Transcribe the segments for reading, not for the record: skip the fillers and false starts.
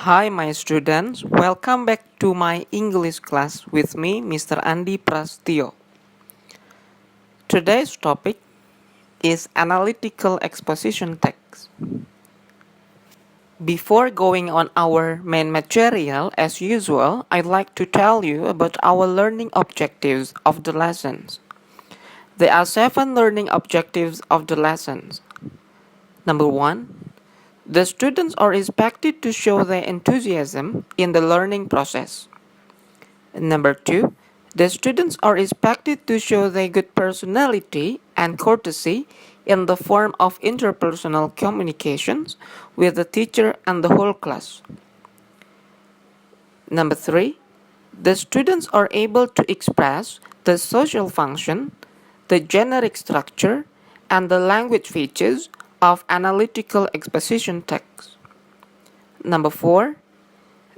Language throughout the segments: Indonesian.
Hi, my students. Welcome back to my English class with me, Mr. Andi Prastio. Today's topic is analytical exposition text. Before going on our main material, as usual, I'd like to tell you about our learning objectives of the lessons. There are 7 learning objectives of the lessons. Number 1. The students are expected to show their enthusiasm in the learning process. Number 2, the students are expected to show their good personality and courtesy in the form of interpersonal communications with the teacher and the whole class. Number 3, the students are able to express the social function, the generic structure, and the language features of analytical exposition text. Number 4,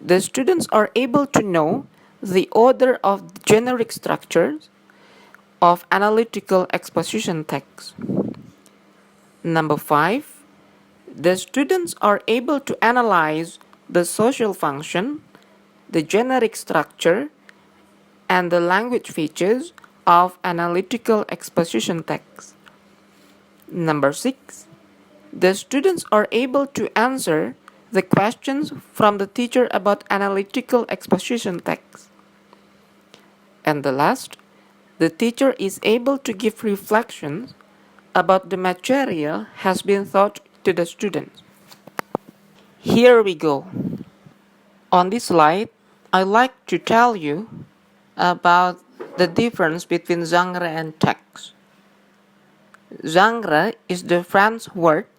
the students are able to know the order of generic structures of analytical exposition text. Number 5, the students are able to analyze the social function, the generic structure, and the language features of analytical exposition text. Number 6, the students are able to answer the questions from the teacher about analytical exposition text. And the last, the teacher is able to give reflections about the material has been taught to the students. Here we go. On this slide, I'd like to tell you about the difference between genre and text. Genre is the French word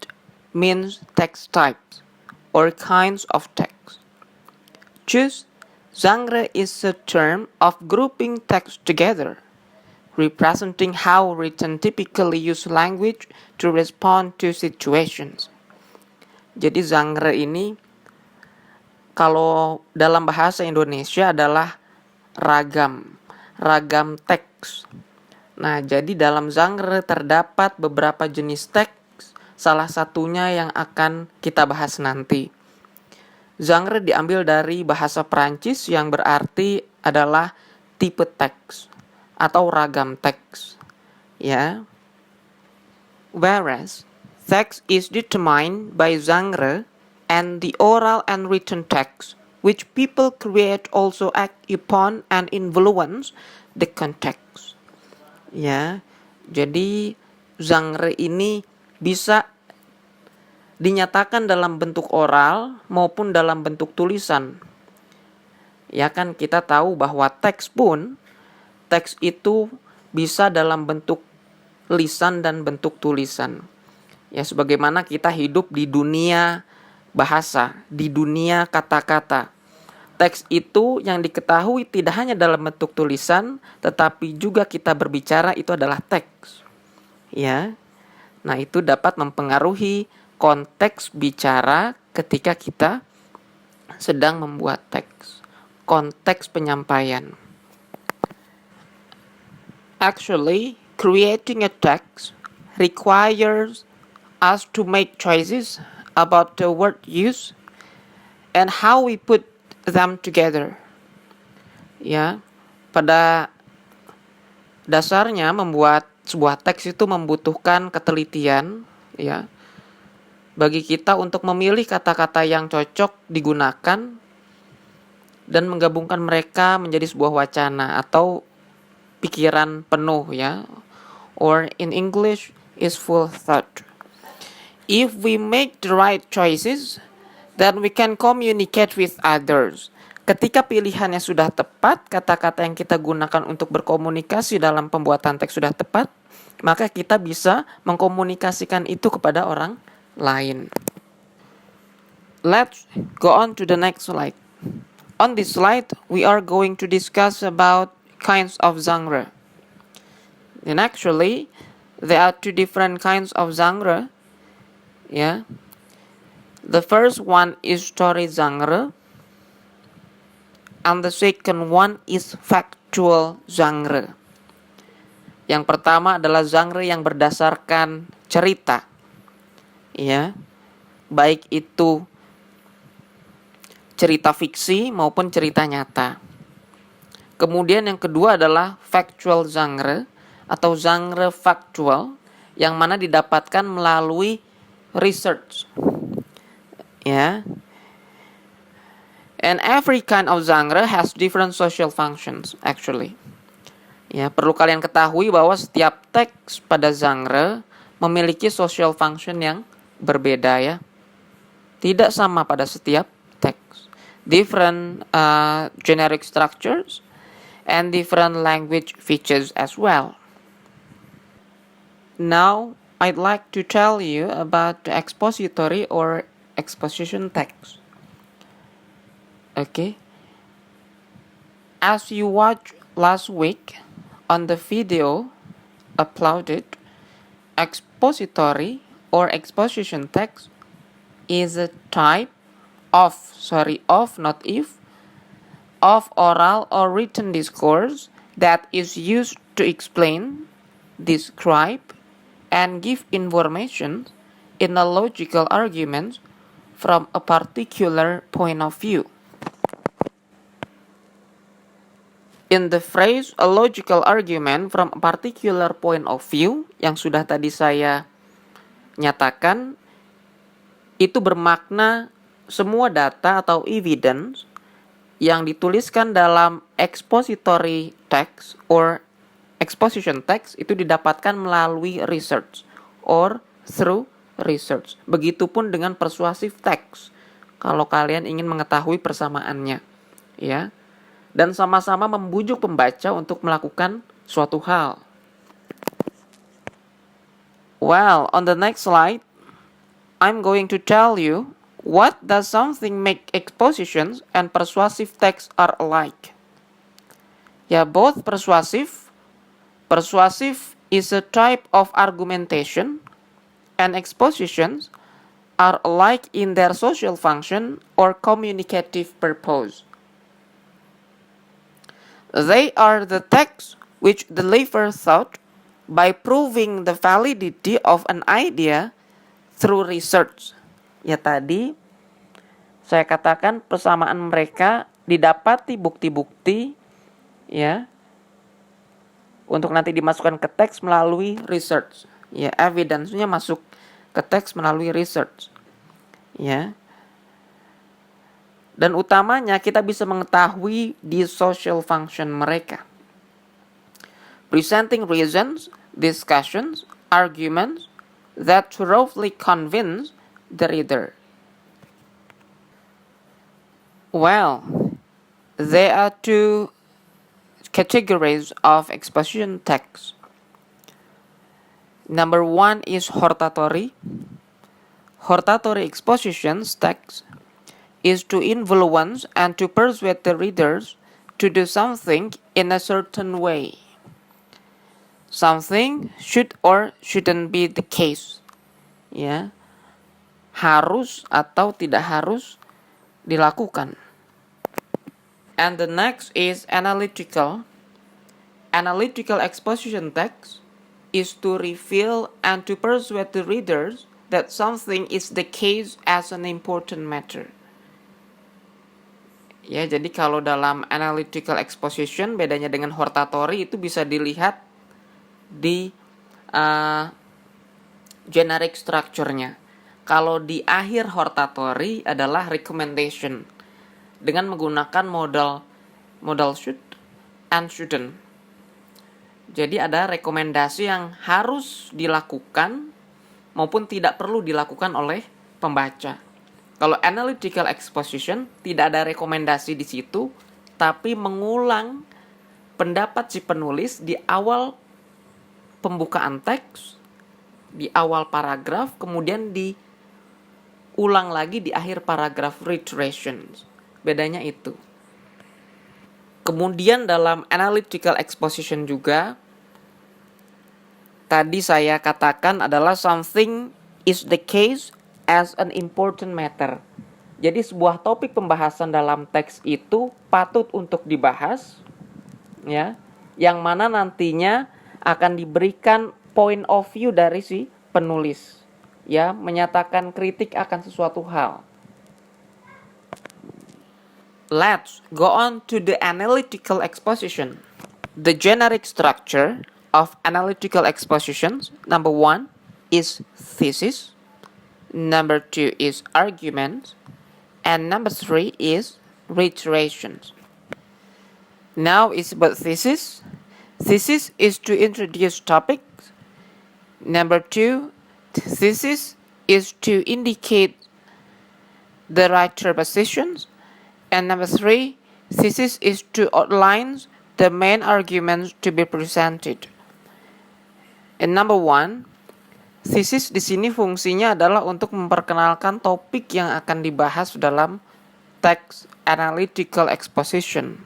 means text types or kinds of text. Thus, genre is a term of grouping text together, representing how written typically use language to respond to situations. Jadi genre ini kalau dalam bahasa Indonesia adalah ragam teks. Nah, jadi dalam genre terdapat beberapa jenis teks, salah satunya yang akan kita bahas nanti. Genre diambil dari bahasa Perancis yang berarti adalah tipe teks atau ragam teks. Ya. Whereas text is determined by genre and the oral and written text which people create also act upon and influence the context. Ya. Jadi genre ini bisa dinyatakan dalam bentuk oral maupun dalam bentuk tulisan. Ya kan kita tahu bahwa teks itu bisa dalam bentuk lisan dan bentuk tulisan. Ya sebagaimana kita hidup di dunia bahasa, di dunia kata-kata. Teks itu yang diketahui tidak hanya dalam bentuk tulisan, tetapi juga kita berbicara itu adalah teks. Ya. Nah, itu dapat mempengaruhi konteks bicara ketika kita sedang membuat teks. Konteks penyampaian. Actually, creating a text requires us to make choices about the word use and how we put them together. Ya, pada dasarnya membuat sebuah teks itu membutuhkan ketelitian, ya. Bagi kita untuk memilih kata-kata yang cocok digunakan dan menggabungkan mereka menjadi sebuah wacana atau pikiran penuh, ya. Or in English is full thought. If we make the right choices, then we can communicate with others. Ketika pilihannya sudah tepat, kata-kata yang kita gunakan untuk berkomunikasi dalam pembuatan teks sudah tepat, maka kita bisa mengkomunikasikan itu kepada orang lain. Let's go on to the next slide. On this slide, we are going to discuss about kinds of genre. And actually, there are 2 different kinds of genre. Yeah. The first one is story genre, and the second one is factual genre. Yang pertama adalah genre yang berdasarkan cerita. Ya. Baik itu cerita fiksi maupun cerita nyata. Kemudian yang kedua adalah factual genre atau genre faktual yang mana didapatkan melalui research. Ya. And every kind of genre has different social functions actually. Ya, perlu kalian ketahui bahwa setiap teks pada genre memiliki social function yang berbeda ya. Tidak sama pada setiap teks. Different generic structures and different language features as well. Now, I'd like to tell you about the expository or exposition text. Okay. As you watched last week on the video uploaded, expository or exposition text is a type of oral or written discourse that is used to explain, describe, and give information in a logical argument from a particular point of view. In the phrase a logical argument from a particular point of view yang sudah tadi saya nyatakan, itu bermakna semua data atau evidence yang dituliskan dalam expository text or exposition text itu didapatkan melalui research or through research. Begitupun dengan persuasive text kalau kalian ingin mengetahui persamaannya, ya. Dan sama-sama membujuk pembaca untuk melakukan suatu hal. Well, on the next slide, I'm going to tell you what does something make expositions and persuasive text are alike. Ya, both persuasive is a type of argumentation and expositions are alike in their social function or communicative purpose. They are the texts which deliver thought by proving the validity of an idea through research. Ya, tadi saya katakan persamaan mereka didapati bukti-bukti ya untuk nanti dimasukkan ke teks melalui research. Ya, evidence-nya masuk ke teks melalui research. Ya. Dan utamanya kita bisa mengetahui di social function mereka. Presenting reasons, discussions, arguments that thoroughly convince the reader. Well, there are two categories of exposition text. Number one is hortatory. Hortatory expositions text is to influence and to persuade the readers to do something in a certain way. Something should or shouldn't be the case. Ya. Harus atau tidak harus dilakukan. And the next is analytical. Analytical exposition text is to reveal and to persuade the readers that something is the case as an important matter. Ya, jadi kalau dalam analytical exposition bedanya dengan hortatory itu bisa dilihat di generic structure-nya. Kalau di akhir hortatory adalah recommendation dengan menggunakan modal should and shouldn't. Jadi ada rekomendasi yang harus dilakukan maupun tidak perlu dilakukan oleh pembaca. Kalau analytical exposition tidak ada rekomendasi di situ, tapi mengulang pendapat si penulis di awal pembukaan teks, di awal paragraf, kemudian diulang lagi di akhir paragraf reiterations. Bedanya itu. Kemudian dalam analytical exposition juga, tadi saya katakan adalah something is the case as an important matter. Jadi sebuah topik pembahasan dalam teks itu patut untuk dibahas, ya, yang mana nantinya akan diberikan point of view dari si penulis, ya, menyatakan kritik akan sesuatu hal. Let's go on to the analytical exposition. The generic structure of analytical expositions, number 1 is thesis, number 2 is argument, and number 3 is reiterations. Now it's about thesis. Thesis is to introduce topics. Number 2, thesis is to indicate the writer positions. And number 3, thesis is to outline the main arguments to be presented. And number 1, thesis di sini fungsinya adalah untuk memperkenalkan topik yang akan dibahas dalam text analytical exposition.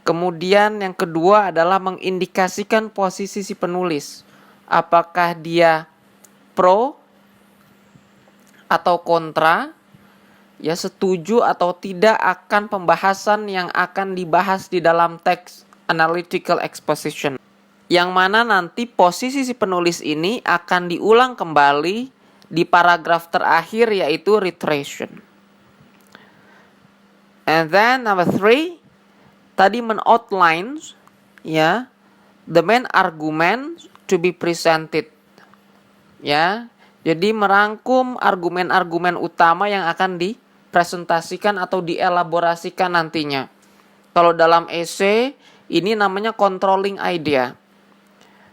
Kemudian yang kedua adalah mengindikasikan posisi si penulis. Apakah dia pro atau kontra, ya setuju atau tidak akan pembahasan yang akan dibahas di dalam text analytical exposition. Yang mana nanti posisi si penulis ini akan diulang kembali di paragraf terakhir, yaitu reiteration. And then number 3, tadi men-outlines ya the main argument to be presented. Ya, jadi merangkum argumen-argumen utama yang akan dipresentasikan atau dielaborasikan nantinya. Kalau dalam essay ini namanya controlling idea.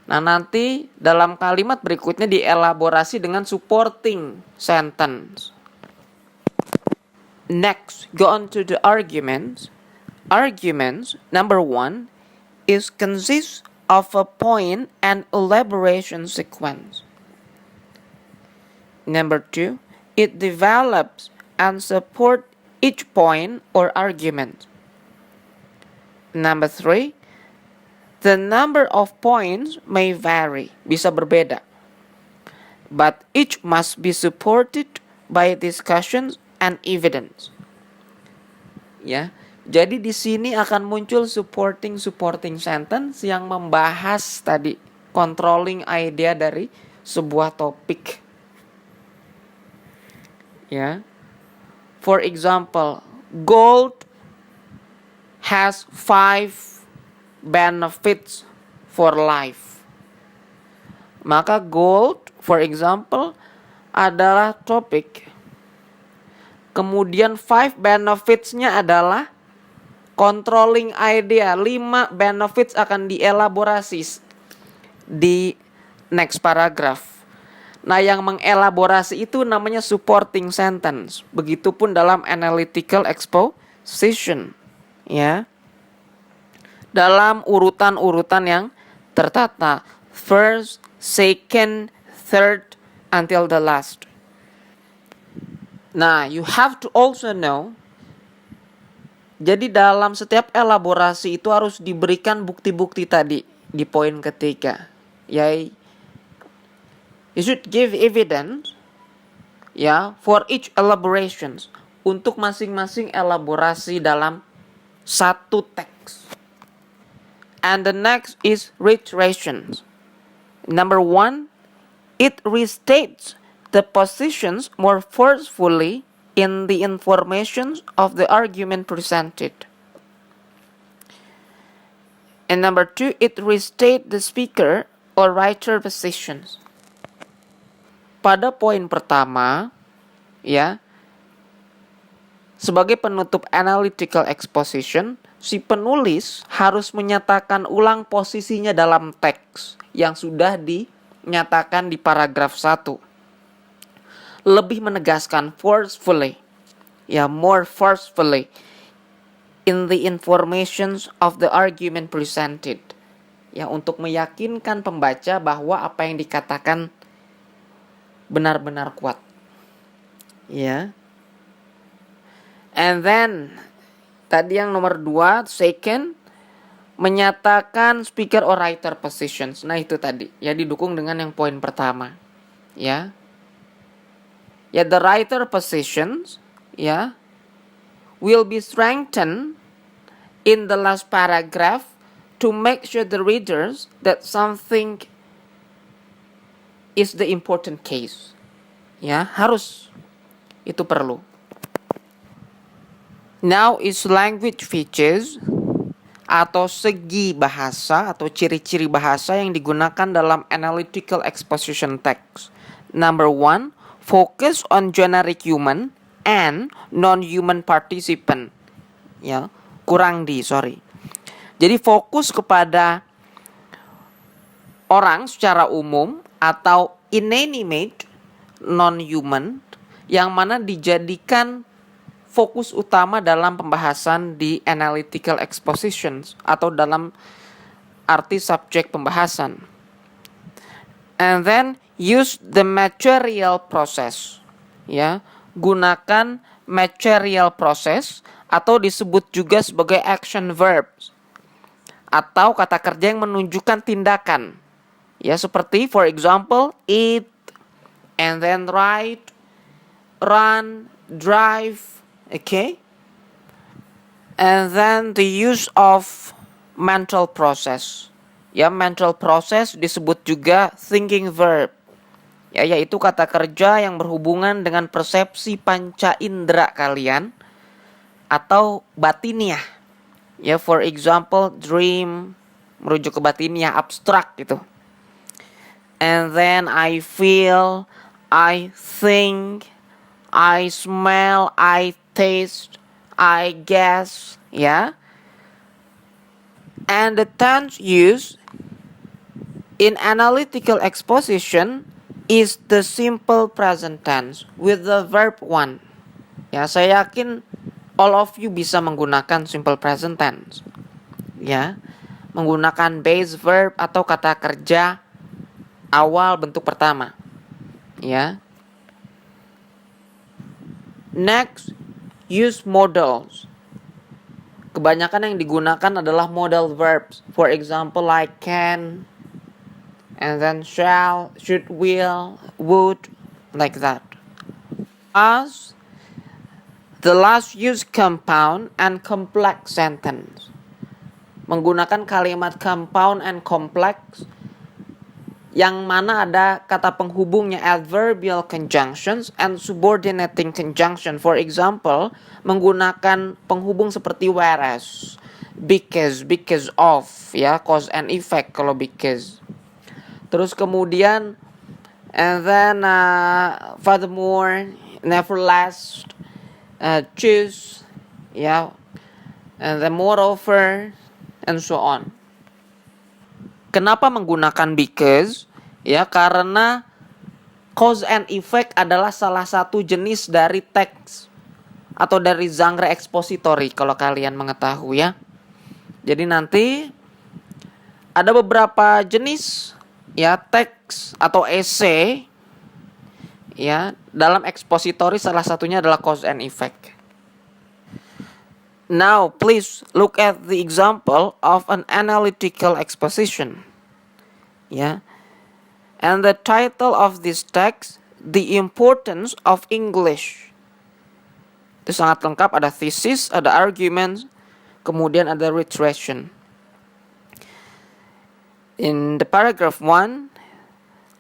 Nah, nanti dalam kalimat berikutnya dielaborasi dengan supporting sentence. Next, go on to the arguments. Arguments, number 1, is consists of a point and elaboration sequence. Number 2, it develops and support each point or argument. Number 3, the number of points may vary, bisa berbeda, but each must be supported by discussions and evidence. Ya, jadi di sini akan muncul supporting sentence yang membahas tadi controlling idea dari sebuah topik. Ya. For example, gold has 5 benefits for life. Maka gold, for example, adalah topik. Kemudian 5 benefits-nya adalah controlling idea. 5 benefits akan dielaborasi di next paragraph. Nah, yang mengelaborasi itu namanya supporting sentence. Begitupun dalam analytical exposition, ya. Dalam urutan-urutan yang tertata, first, second, third, until the last. Nah, you have to also know, jadi dalam setiap elaborasi itu harus diberikan bukti-bukti tadi di poin ketiga. You should give evidence for each elaborations, untuk masing-masing elaborasi dalam satu teks. And the next is reiterations. Number 1, it restates the positions more forcefully in the information of the argument presented. And number 2, it restates the speaker or writer positions. Pada poin pertama, ya, sebagai penutup analytical exposition, si penulis harus menyatakan ulang posisinya dalam teks yang sudah dinyatakan di paragraf 1. Lebih menegaskan forcefully, more forcefully in the informations of the argument presented, untuk meyakinkan pembaca bahwa apa yang dikatakan benar-benar kuat, And then tadi yang nomor 2, second, menyatakan speaker or writer positions. Nah, itu tadi didukung dengan yang poin pertama, the writer positions will be strengthened in the last paragraph to make sure the readers that something is the important case. Harus, itu perlu. Now is language features atau segi bahasa atau ciri-ciri bahasa yang digunakan dalam analytical exposition text. Number 1, focus on generic human and non-human participant. Ya, sorry. Jadi fokus kepada orang secara umum atau inanimate non-human yang mana dijadikan fokus utama dalam pembahasan di analytical expositions atau dalam arti subjek pembahasan. And then use the material process. Ya, gunakan material process atau disebut juga sebagai action verbs atau kata kerja yang menunjukkan tindakan. Ya, seperti for example eat, and then write, run, drive, okay? And then the use of mental process. Ya, mental process disebut juga thinking verb. Ya, yaitu kata kerja yang berhubungan dengan persepsi panca indera kalian atau batiniah. Ya, for example dream merujuk ke batiniah, abstrak gitu. And then I feel, I think, I smell, I taste, I guess, ya. And the tense used in analytical exposition is the simple present tense with the verb one. Ya, saya yakin all of you bisa menggunakan simple present tense. Ya, menggunakan base verb atau kata kerja awal bentuk pertama. Ya. Next, use modals. Kebanyakan yang digunakan adalah modal verbs. For example, like can, and then shall, should, will, would, like that. As the last use compound and complex sentence. Menggunakan kalimat compound and complex yang mana ada kata penghubungnya adverbial conjunctions and subordinating conjunction. For example, menggunakan penghubung seperti whereas, because of, ya, cause and effect kalau because. Terus kemudian and then furthermore, nevertheless, choose, ya, and then moreover, and so on. Kenapa menggunakan because? Ya, karena cause and effect adalah salah satu jenis dari teks atau dari genre expository kalau kalian mengetahui, ya. Jadi nanti ada beberapa jenis, ya, teks atau essay, ya, dalam expository salah satunya adalah cause and effect. Now, please look at the example of an analytical exposition. Yeah. And the title of this text, The Importance of English. Itu sangat lengkap, ada thesis, ada arguments, kemudian ada reiteration. In the paragraph 1,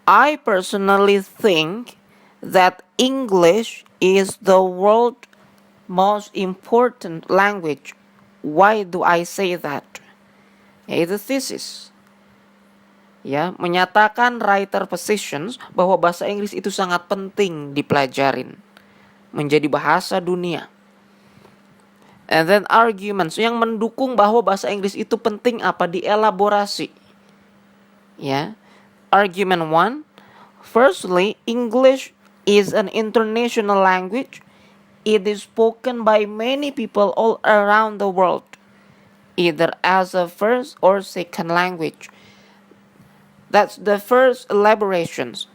I personally think that English is the world's most important language. Why do I say that? Itu thesis. Ya, menyatakan writer positions bahwa bahasa Inggris itu sangat penting dipelajarin, menjadi bahasa dunia. And then arguments yang mendukung bahwa bahasa Inggris itu penting apa dielaborasi. Ya. Argument 1, firstly, English is an international language. It is spoken by many people all around the world, either as a first or second language. That's the first elaborations.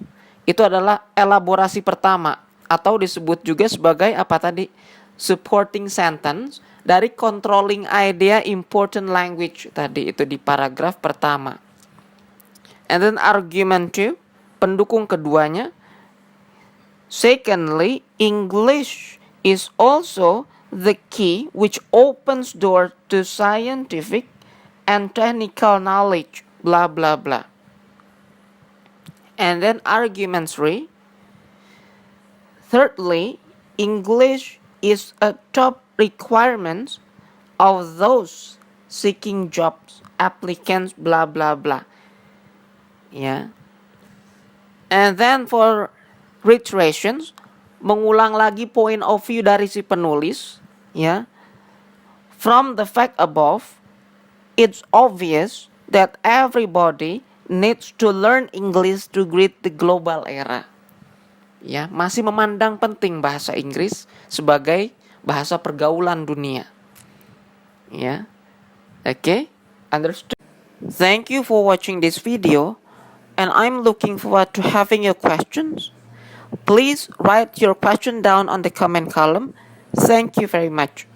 Itu adalah elaborasi pertama atau disebut juga sebagai apa tadi? Supporting sentence dari controlling idea important language tadi itu di paragraf pertama. And then argument 2, pendukung keduanya. Secondly, English is also the key which opens door to scientific and technical knowledge, blah blah blah. And then argument 3, thirdly, English is a top requirements of those seeking jobs, applicants, blah blah blah. Ya. And then for reiterations, mengulang lagi point of view dari si penulis, ya. From the fact above, it's obvious that everybody needs to learn English to greet the global era. Ya, masih memandang penting bahasa Inggris sebagai bahasa pergaulan dunia. Ya. Okay? Understood? Thank you for watching this video, and I'm looking forward to having your questions. Please write your question down on the comment column. Thank you very much.